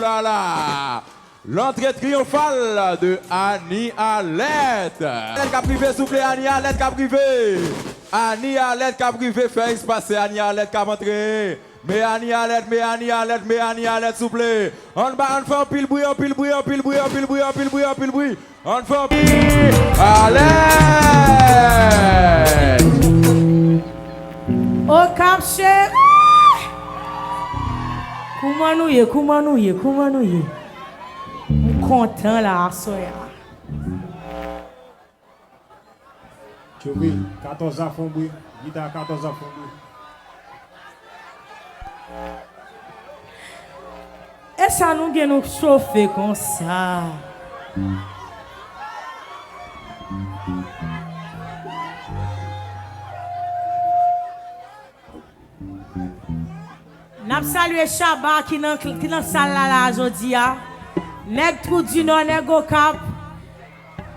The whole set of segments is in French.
ça là. L'entrée triomphale de Annie Alette. Alette qui a privé, soufflé Annie Alette qui a privé. Annie Alette qui a privé, fait espacer Annie Alette qui a montré. Mais Annie Alette, s'il vous plaît. On fait un pile bruit, on fait un pile. Alette. Au Cap Chéri. Comment nous y est? Content là, soya. Choubi, 14 ans font bruit. Guitare 14 ans font bruit. Et ça nous vient nous chauffer comme ça. N'a salué Chaba qui dans salle là aujourd'hui. Nèg trou du nord, nèg au cap.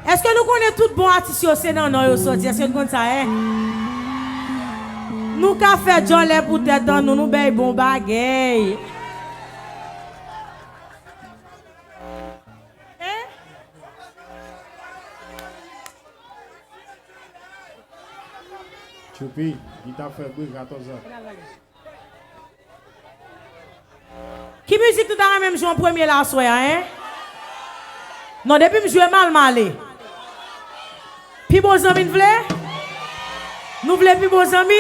Est-ce que nous connaissons tout bon artiste au Sénat non sorti? Est-ce que nous connaissons ça hein? Nous ka fait jolé pour tête dans nous bay bon bagay. Hein? Choupi, guitare fait bruit 14 ans. Qui musique tout à même jouer en premier là soya hein? Non, depuis me jouer mal. Puis bon amis nous voulez? Nous voulons plus bons amis?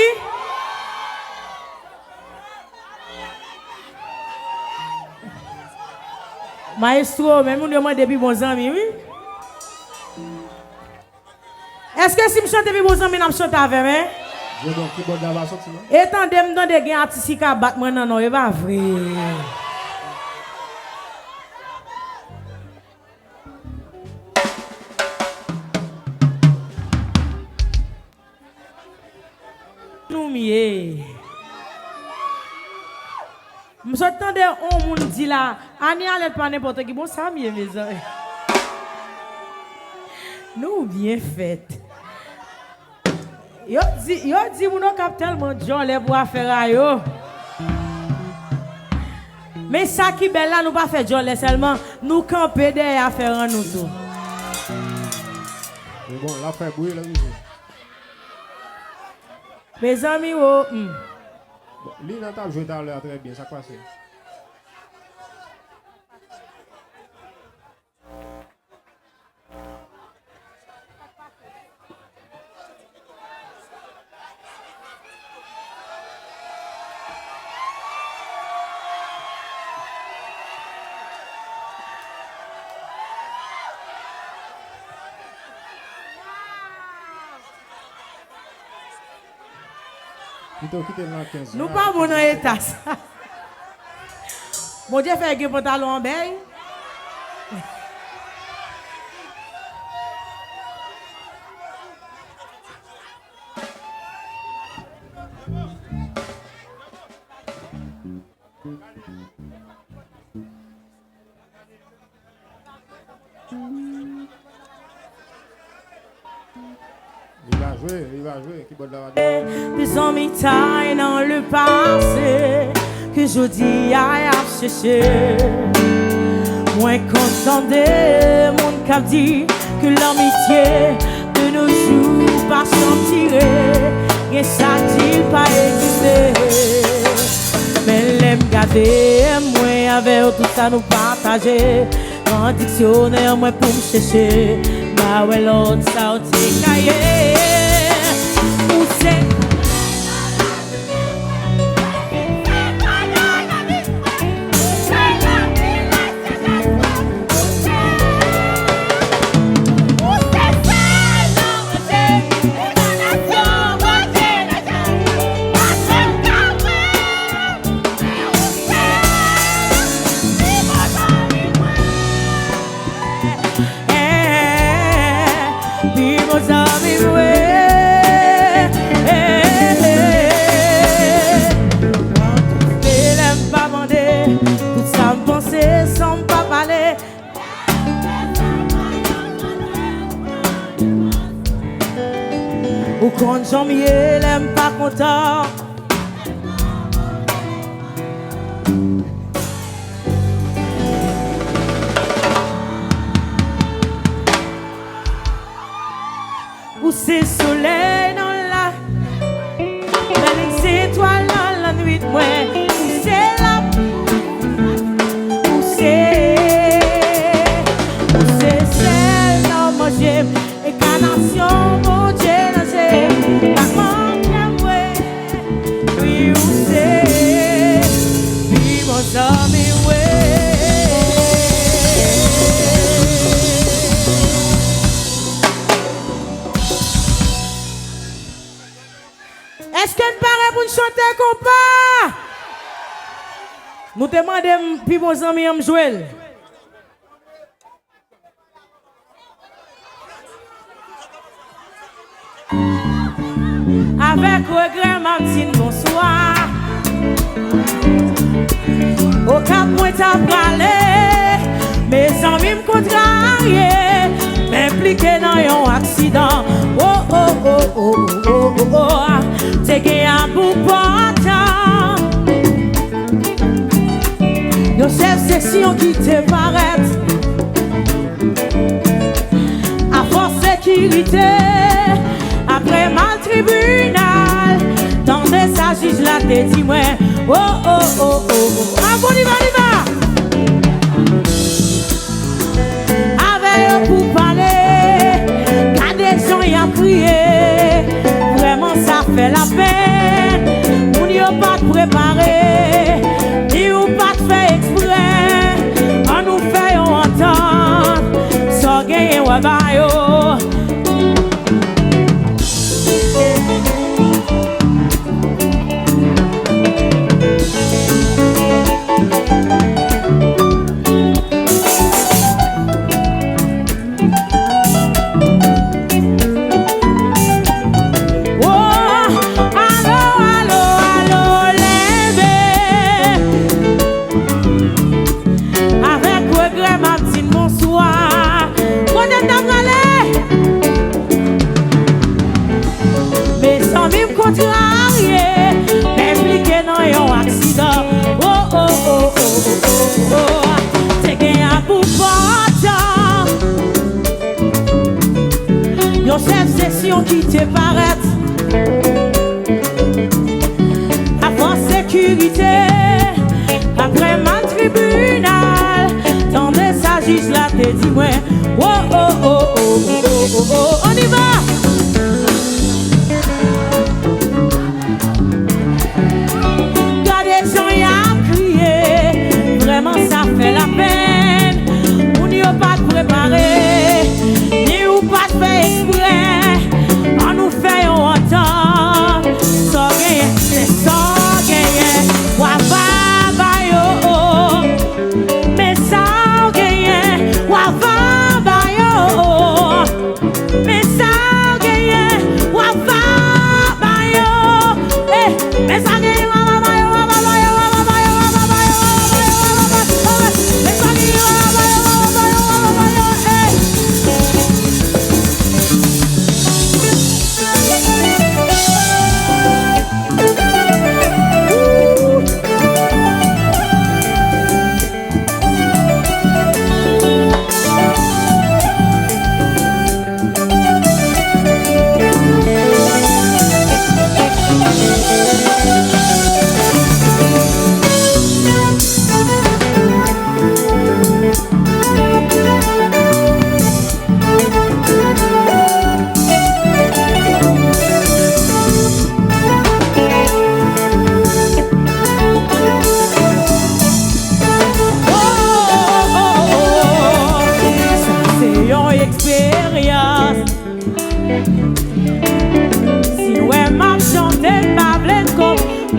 Maestro, même nous demandons plus bons amis, oui? Est-ce que si je chante plus bons amis, je chante avec moi? Je donne qui bon d'avant sorti non? Et tant de dans des gens artistes qui battent moi non, c'est pas vrai. Nous mieux. Je m'attendais on moun dit là, Annie Alette pas n'importe qui bon ça mieux mes amis. Nous bien faites. Yo dit mon cap tellement jolé pour faire yo. Mais ça qui belle là nous pas faire jolé seulement nous camper derrière faire nous tout. Mais bon, là fait bruit là. Mes amis oh. Lui n'a pas joué dans l'air très bien, ça passe. Nous pas bon dans l'état. Mon Dieu fait un pantalon en bain. Il va jouer, qui bonne la Des amis taillent dans le passé que je dis à chercher. Moins content des monde qui dit que l'amitié de nos jours pas s'en tirer. Et ça dit pas exister. Mais l'aime garder, moi avec tout ça nous partager. En dictionnaire, moi pour me chercher. Bah ouais, l'autre ça au cahier. Où c'est? Ou quand Jean-Miel l'aime pas content. c'est soleil dans la, les étoiles dans la nuit, moi, où c'est là, où c'est celle dans mon j'aime, et carnation, mon Dieu, là c'est, la manque, oui, où c'est, oui, mon ami, ouais. Est-ce qu'elle paraît pour nous chanter compas? Nous demandons puis vos amis à jouer. Avec regret, Martine, bonsoir. Au cap, moi, t'as parlé. Mes amis me contrariés, m'impliqués dans un accident. Oh, oh, oh, oh, oh, oh, oh. T'es gagné un bout portant. Nos chefs section qui te paraît. À force sécurité, après mal tribunal, dans des sages, là, t'es dit, moi, oh, oh, oh, oh, oh. Ah, bon, on y va, on y va. Avec eux pour parler, quand des gens y a crié, vraiment ça fait la peine. On n'y a pas de préparé, ni ou pas de fait exprès. On nous fait entendre, sans gagner ou bayo. Impliqué dans un accident. Oh, oh, oh, oh, oh, oh, oh. T'es gagné un bout portant. Yon chef session qui te paraît. Avant sécurité, après mal tribunal, dans des sages là t'es dit ouais. Oh, oh, oh, oh, oh, oh, oh. On y va. Ça fait la peine, on n'y a pas de préparé, ni ou pas de fait exprès, on nous fait entendre, sans gagner, c'est sans gagner, wava bayo, mais sans gagner, wava bayo, mais sans gagner, wava bayo, mais sans gagner, wava bayo, wava bayo, wava bayo, wava bayo.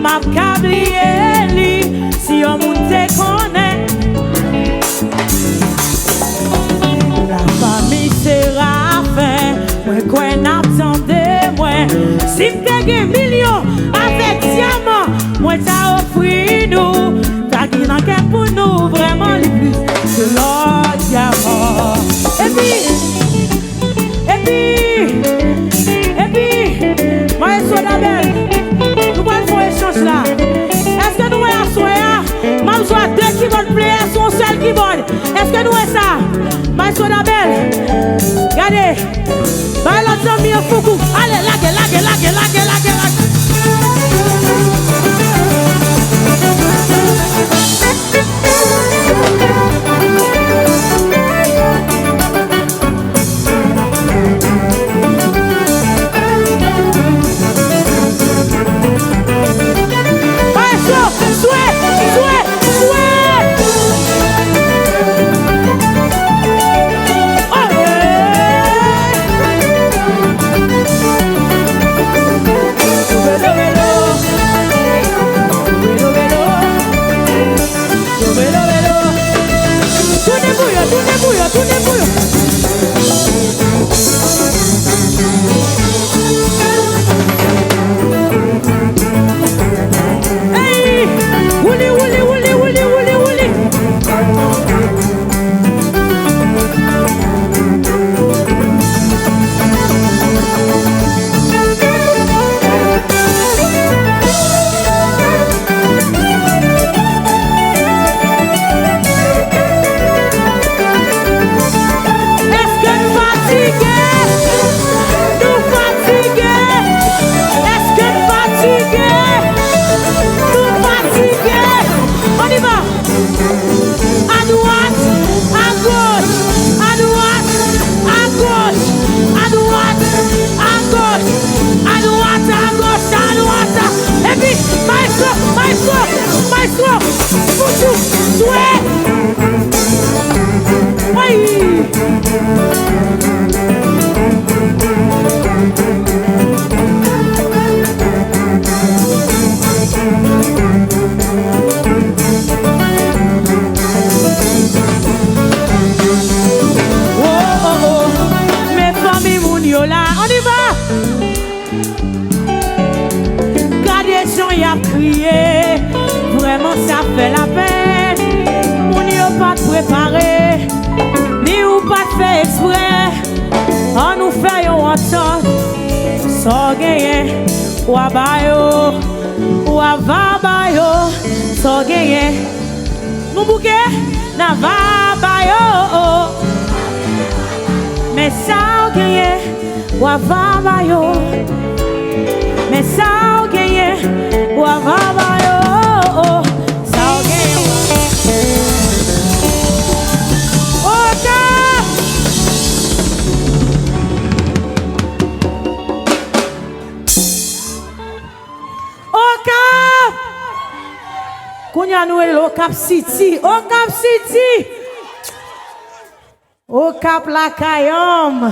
Ma cablier si on monte connaît la famille sera fin moi quoi n'attendez moi si t'es million avec diamant moi t'as offri nous t'as qui n'en qu'un pour nous vraiment les plus que l'or diamant et puis moi je suis la belle. Là. Est-ce que nous avons soya? Même soit deux qui vont plaire, son seul qui vont. Est-ce que nous avons ça? Ma soeur belle. Regardez. Bah, l'autre ami en foukou. Allez, lague. Vraiment ça fait la peine. On n'y a pas préparé, ni ou pas fait exprès. On nous fait un entente, sans gagner, ou à bayo, ou à vabayo, sans gagner. Nous bouquet, n'a va bayo, mais sans gagner, ou à vabayo, mais sans gagner, ou à vabayo. Kounya nou el au Cap City, au Cap City, au Cap la Kayom.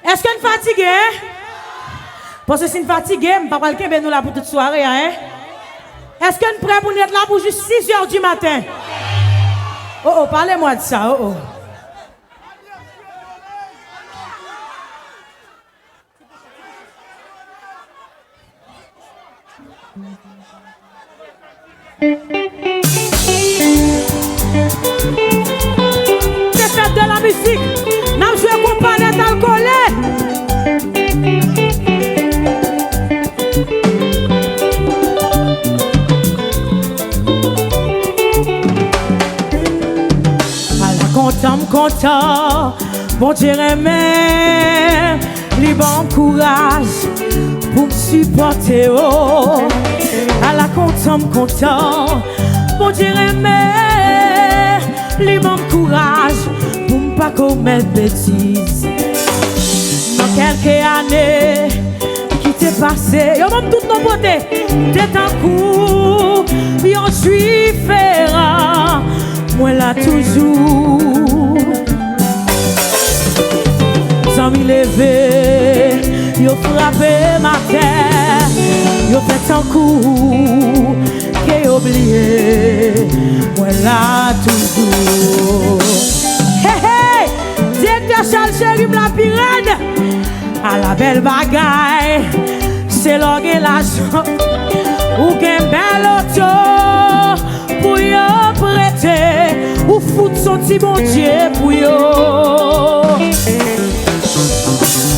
Est-ce qu'on est fatigué? Parce que si on est fatigué, je ne vais pas aller nous là pour toute soirée. Hein? Est-ce qu'on est prêt pour être là pour juste 6 h du matin? Oh, parlez-moi de ça. Oh. C'est fait de la musique. Nous jouons compagnie d'alcoolé. Content, bon Dieu même, les bon courage pour me supporter. Oh, à la content, bon Dieu même, les bon courage pour me pas commettre bêtises. Dans quelques années qui t'est passé, yo même toutes nos beautés, t'es un coup, yo suis ferrant. Moi là toujours, sans m'y lever, yo frappé ma terre, yo fait un coup, qu'est oublié. Moi là toujours. Hey hey, directeur Charles Chérim la pirate, à la belle bagaille, c'est l'orgue l'argent, ou qu'un bel auto. Pour y prêter, ou foutre son petit bon Dieu pour y.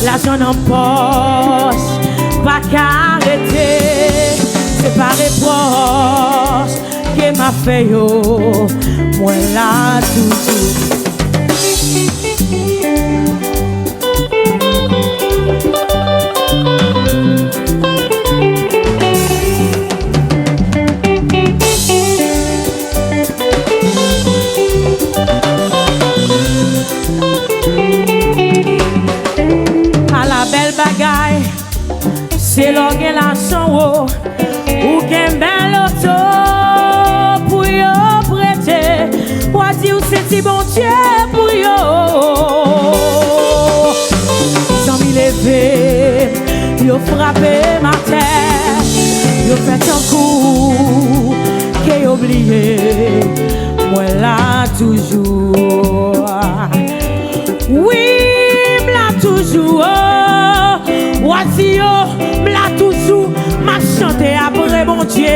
L'argent en poche, pas qu'arrêter, c'est pas les proches qui m'a fait yo, moi là toujours. C'est l'orgue la chanwo ou qu'un bel auto pour yo prêter. Voici où c'est si bon Dieu pour yo. Sans m'y lever, yo frappé ma tête, yo fait un coup qu'est oublié. Moi là toujours. Oui, là toujours. Voici yo, m'la toujours, m'a chanté après mon Dieu.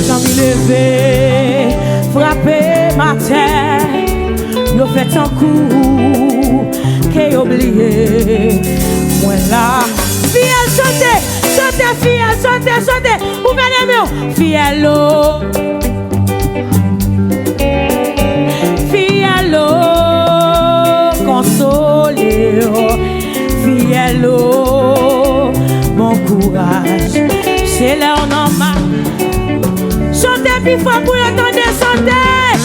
Sans m'y lever, frapper ma tête, yo fait un coup, qu'est oublié. Moi là, fiel chantez, chantez, fiel, chantez, chantez, ouvrez les mains, fiel oh. Fiel oh, consolé oh. Fiel-o, mon courage, c'est leur normal. Chantez plus fort pour entendre chanter.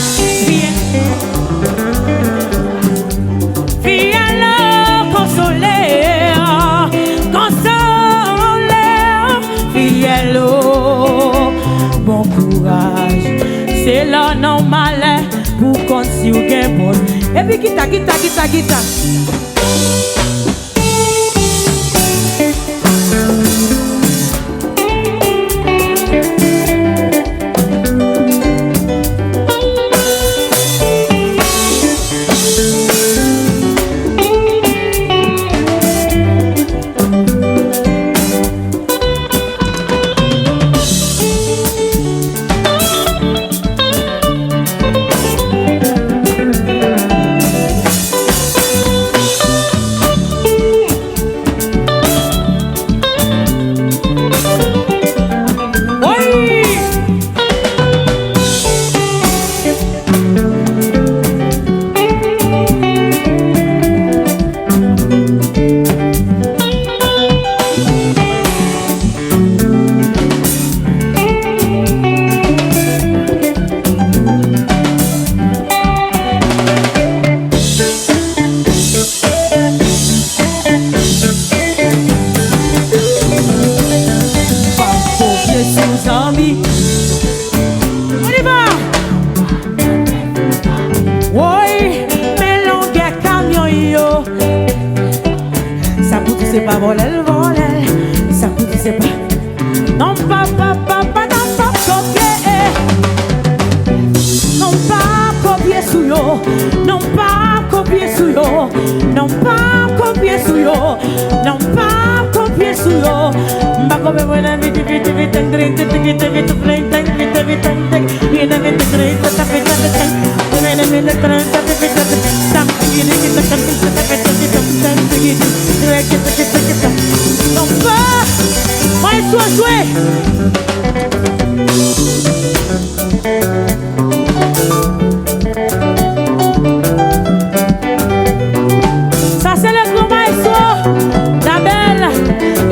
Fiel-o, consolé, consolé. Fiel-o, mon courage, c'est leur normal. Pour qu'on s'y ou gagne bon. Et puis guitare. Ça c'est le grand maestro d'Abel.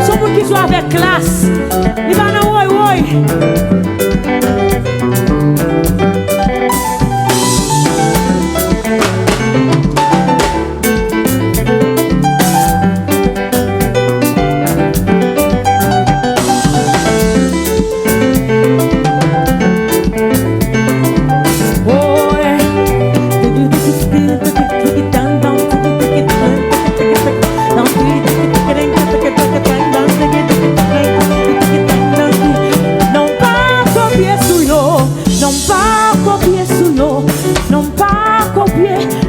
Son monde qui joue avec classe. Il va dans woy.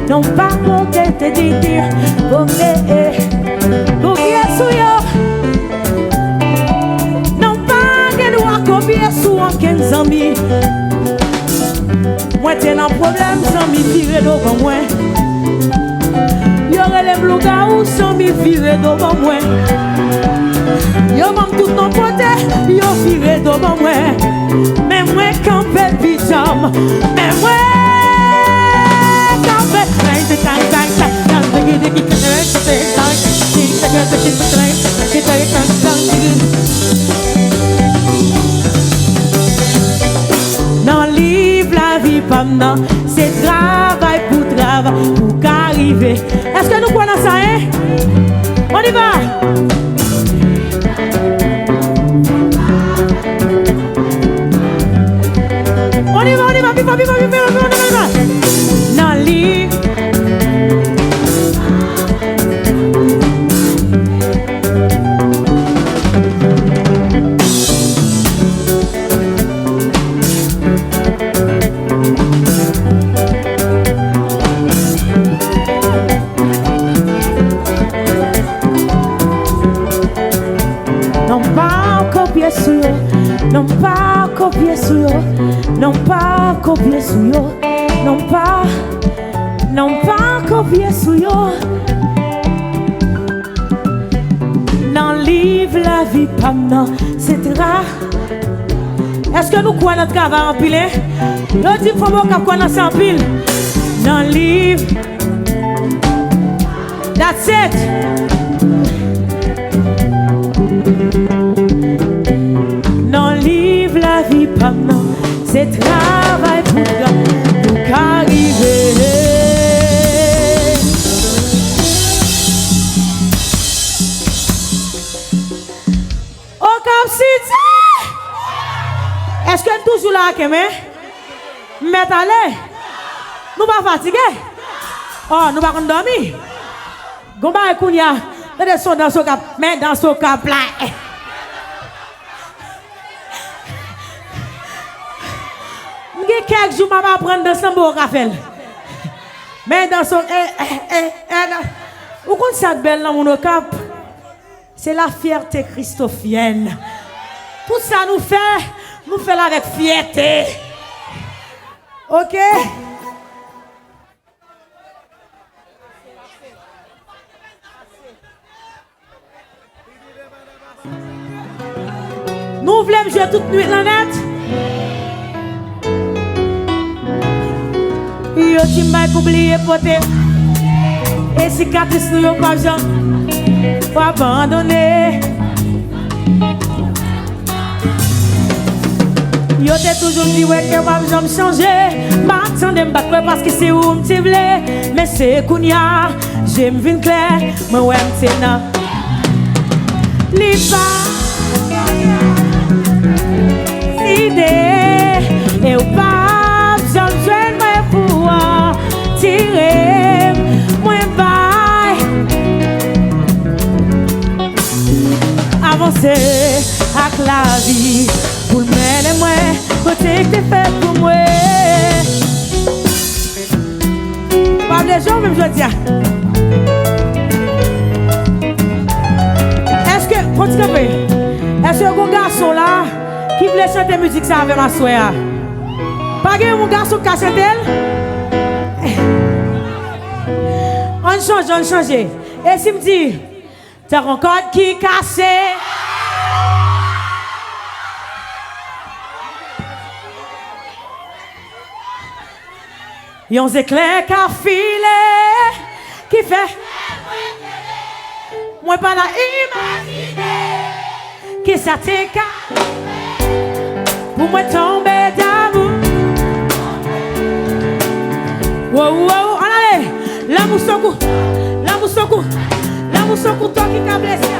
Non pas monter te dire copier sous yo. Non pas que nous copier sous en 15 amis. Moi t'es un problème sans m'y virer devant moi. Y'aurait les blogueurs ou sans m'y virer devant moi. Yo m'en tout ton côté, yo virer devant moi. Mais moi, quand dans le livre la vie pas maintenant, c'est travail pour qu'arriver. Est-ce que nous connaissons ça, hein? On y va. On y va, viva. Dans le livre. Non pas copier sur yo, non pas copier sur yo, non pas copier sur yo. Dans le livre la vie pas maintenant, c'est rare. Est-ce que nous croyons notre travail en pile? L'autre dit faut qu'on connaisse en pile. Dans le livre, that's it. La vie pas maintenant, c'est travail pour qu'arriver. Au Cap City, est-ce que nous toujours là, Kémé? Mettez allez, nous pas fatigués. Oh, nous pas dormir. Gomba et Kounia, nous dans ce cap, mais dans ce cap là. Quelques jours, je vais prendre de sambo au café. Mais dans son. Vous comprenez ça belle dans mon cap? C'est la fierté christophienne. Tout ça nous fait avec fierté. Ok? Nous voulons jouer toute nuit la net. Yo ti m'ay oublié poté. Et cicatrice nous yo pas besoin. Faut abandonner. Yo t'ai toujours dit ouais que pas besoin de changer. M'attendais m'battre parce que c'est où m'ti vle. Mais c'est kounya, j'aime vin clair. Moi ouais m'ti nan. Li pas idée. Et ou pas besoin de tirer moins bas, avancer avec la vie pour le mener moi côté que t'es fait pour moi. Pas de gens même je dis. Est-ce que continue? Est-ce que un garçon là qui voulait chanter musique ça avec ma soeur? Pas que mon garçon qui a chanté? On change. Et si me dit, t'as un code qui est cassé. Yon éclair qui a filé, qui fait. Moi pas la imaginer, qui ça t'écarte. Pour moi tomber d'amour. Wow, on allait. La moussokou, toi qui t'a blessé.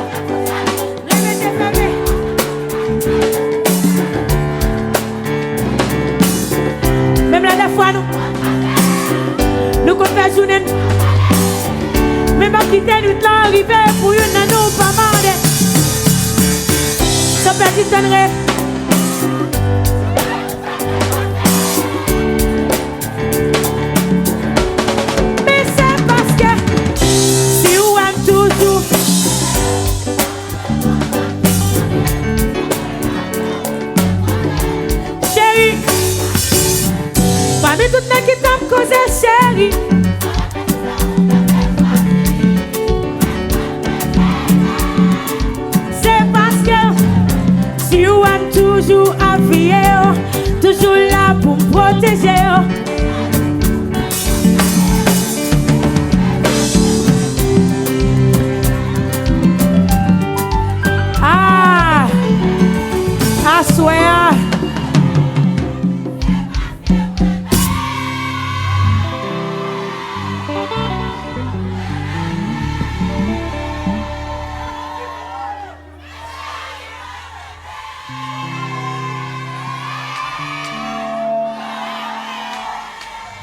Réveillez fermé. Même la fois nous comptons la journée. Même pas quitter nous l'arrivée pour une nous pas mal. Ça peut être un rêve. Parmi toutes les qui t'ont causé, chérie. C'est parce que si vous êtes toujours à vie, toujours là pour me protéger. protéger. Ah, I swear.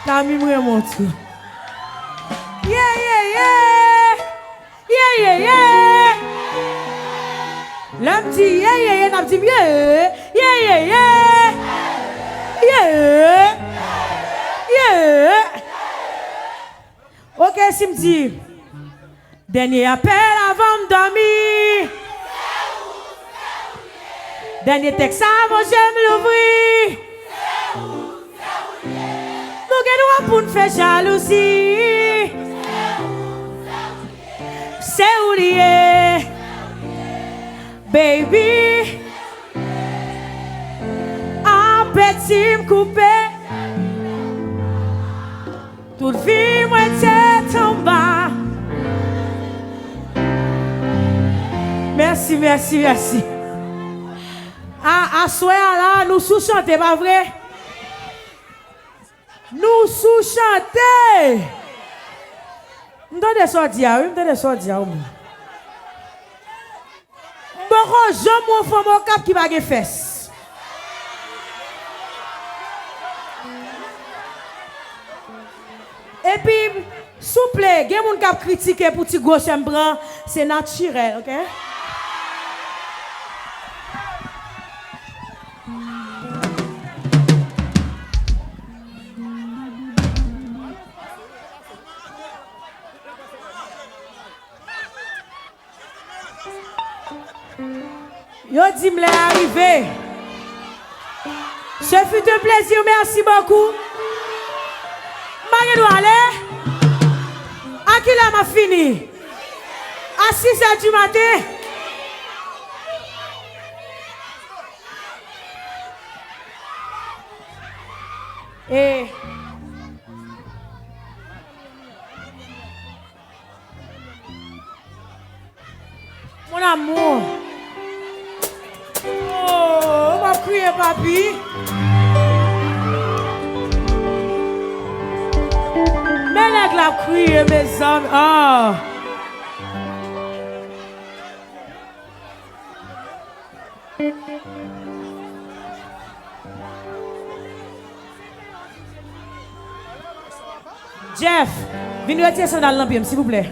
La mimre mon tout. Yeah, yeah, yeah. Yeah, yeah, yeah. L'homme dit yeah, yeah, yeah. N'a dit yeah. Yeah, yeah, yeah. Yeah. Yeah. Ok, si me dit. Dernier appel avant de dormir. Dernier texte avant j'aime l'ouvrir. Nous pour nous faire jalousie. C'est oublié. Baby. Un petit coupé. Toute vie, moi, t'es en bas. Merci, merci, merci. À soir là, nous sous-chantons, pas vrai? Nous sous-chantons. M'donne sorti à eux, m'donne sorti à eux. M'bon j'aime mon femme au cap qui va gagner fesses. Et puis, souple, il y a des gens qui critiquent pour petit gauche blanc, c'est naturel, ok? Yo dit me arrivé. Ce fut un plaisir, merci beaucoup. Je dois aller. À qui là m'a fini? À 6h du matin. Et mon amour. Oh, on va crier, papi. Mais là, la crier, mes amis. Oh. Jeff, venez retirer ça dans l'ambiance, s'il vous plaît.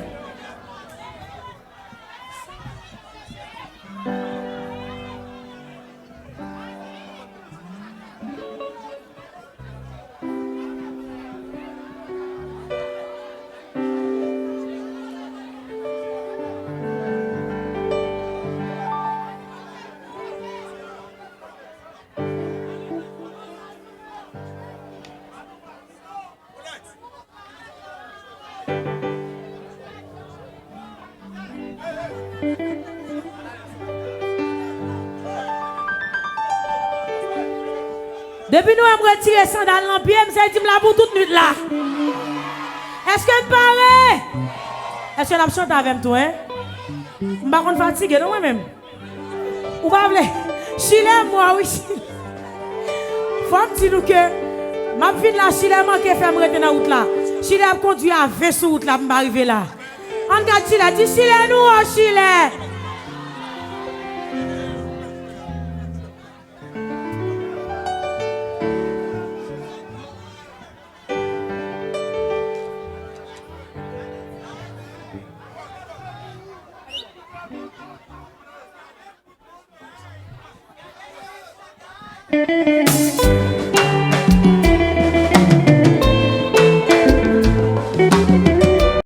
Depuis nous avons retiré ça dans l'ampier, je dit là pour toute nuit là. Est-ce que vous parlez? Est-ce que vous chanté avec toi? Je ne suis pas fatigué, non moi-même. Ou pas voulez? Chile moi, oui. Faut me dire que ma vie là, Chile manque fait me rester dans la route là. Chile a conduit à 20 sur route là pour m'arriver là. On regarde Chile, dit Chile nous, Chile.